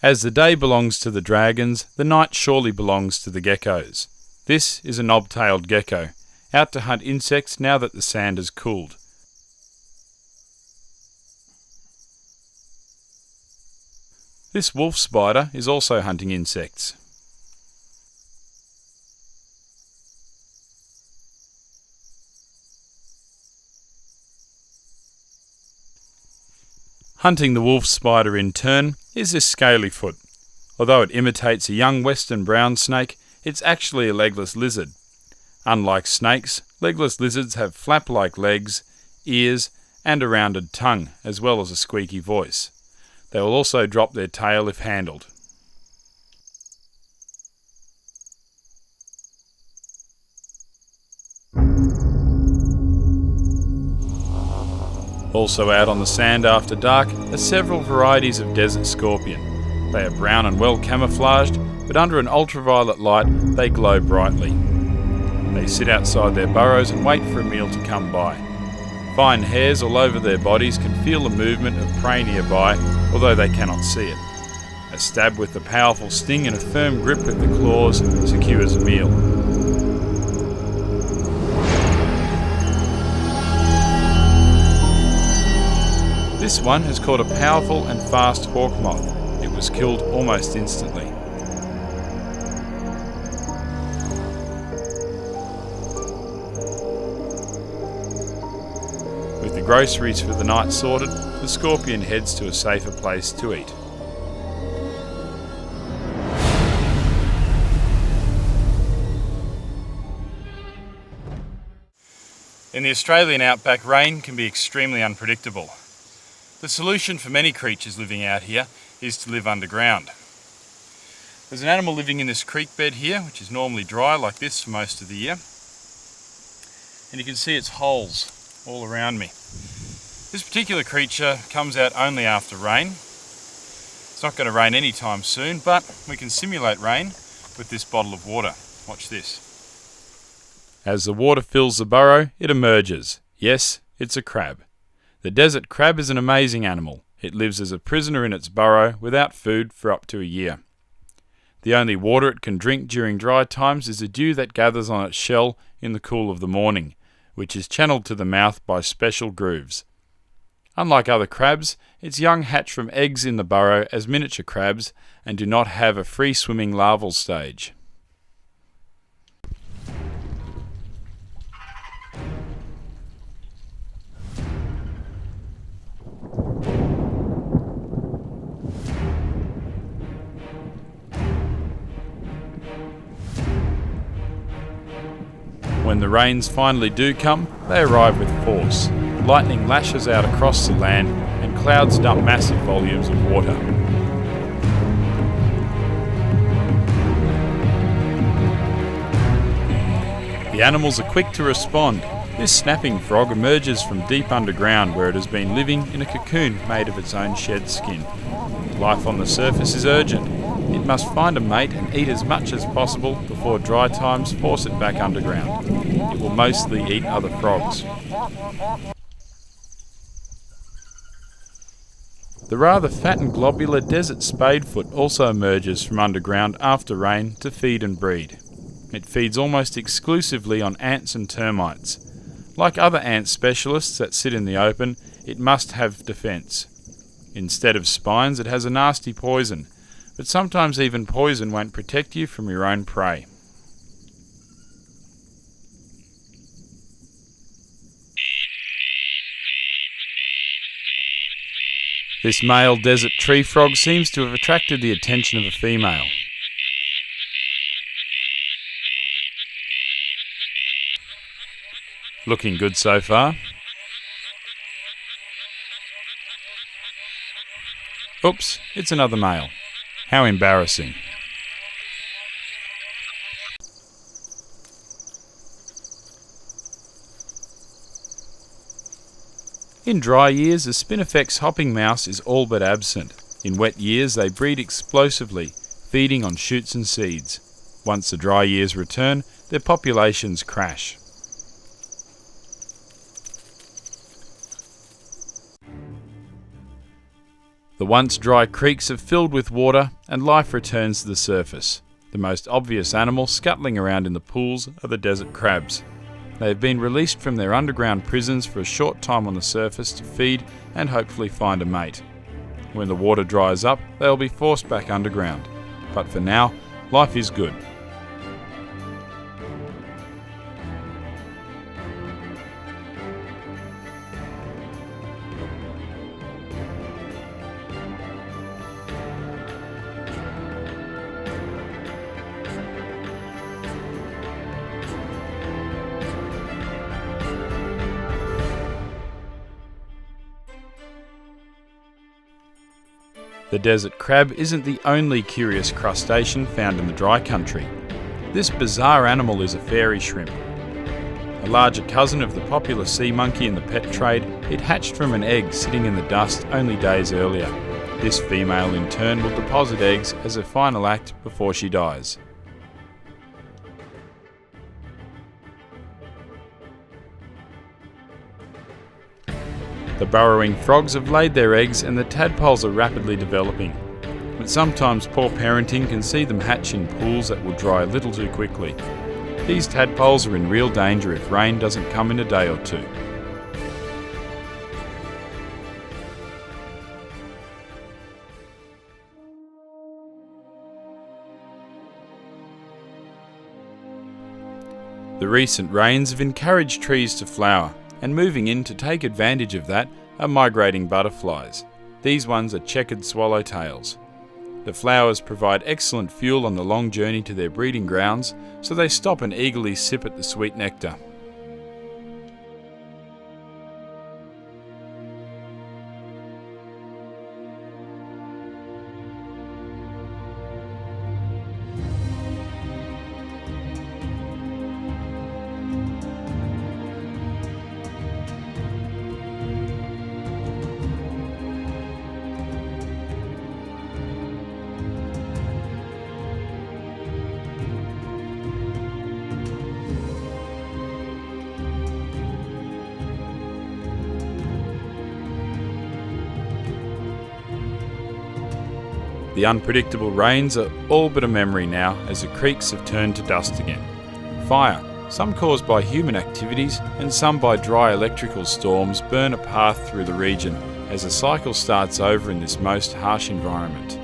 As the day belongs to the dragons, the night surely belongs to the geckos. This is a knob-tailed gecko, out to hunt insects now that the sand has cooled. This wolf spider is also hunting insects. Hunting the wolf spider in turn is this scalyfoot. Although it imitates a young western brown snake, it's actually a legless lizard. Unlike snakes, legless lizards have flap-like legs, ears, and a rounded tongue, as well as a squeaky voice. They will also drop their tail if handled. Also out on the sand after dark are several varieties of desert scorpion. They are brown and well camouflaged, but under an ultraviolet light they glow brightly. They sit outside their burrows and wait for a meal to come by. Fine hairs all over their bodies can feel the movement of prey nearby, although they cannot see it. A stab with a powerful sting and a firm grip with the claws secures a meal. This one has caught a powerful and fast hawk moth. It was killed almost instantly. With the groceries for the night sorted, the scorpion heads to a safer place to eat. In the Australian outback, rain can be extremely unpredictable. The solution for many creatures living out here is to live underground. There's an animal living in this creek bed here, which is normally dry like this for most of the year. And you can see its holes all around me. This particular creature comes out only after rain. It's not going to rain anytime soon, but we can simulate rain with this bottle of water. Watch this. As the water fills the burrow, it emerges. Yes, it's a crab. The desert crab is an amazing animal. It lives as a prisoner in its burrow without food for up to a year. The only water it can drink during dry times is the dew that gathers on its shell in the cool of the morning, which is channeled to the mouth by special grooves. Unlike other crabs, its young hatch from eggs in the burrow as miniature crabs and do not have a free-swimming larval stage. When the rains finally do come, they arrive with force. Lightning lashes out across the land and clouds dump massive volumes of water. The animals are quick to respond. This snapping frog emerges from deep underground where it has been living in a cocoon made of its own shed skin. Life on the surface is urgent. It must find a mate and eat as much as possible before dry times force it back underground. It will mostly eat other frogs. The rather fat and globular desert spadefoot also emerges from underground after rain to feed and breed. It feeds almost exclusively on ants and termites. Like other ant specialists that sit in the open, it must have defence. Instead of spines, it has a nasty poison, but sometimes even poison won't protect you from your own prey. This male desert tree frog seems to have attracted the attention of a female. Looking good so far. Oops, it's another male. How embarrassing. In dry years, the spinifex hopping mouse is all but absent. In wet years, they breed explosively, feeding on shoots and seeds. Once the dry years return, their populations crash. The The once dry creeks have filled with water and life returns to the surface. The most obvious animal scuttling around in the pools are the desert crabs. They have been released from their underground prisons for a short time on the surface to feed and hopefully find a mate. When the water dries up, they will be forced back underground. But for now, life is good. The desert crab isn't the only curious crustacean found in the dry country. This bizarre animal is a fairy shrimp. A larger cousin of the popular sea monkey in the pet trade, it hatched from an egg sitting in the dust only days earlier. This female in turn will deposit eggs as a final act before she dies. The burrowing frogs have laid their eggs and the tadpoles are rapidly developing. But sometimes poor parenting can see them hatch in pools that will dry a little too quickly. These tadpoles are in real danger if rain doesn't come in a day or two. The recent rains have encouraged trees to flower, and moving in to take advantage of that are migrating butterflies. These ones are checkered swallowtails. The flowers provide excellent fuel on the long journey to their breeding grounds, so they stop and eagerly sip at the sweet nectar. The unpredictable rains are all but a memory now as the creeks have turned to dust again. Fire, some caused by human activities and some by dry electrical storms, burn a path through the region as the cycle starts over in this most harsh environment.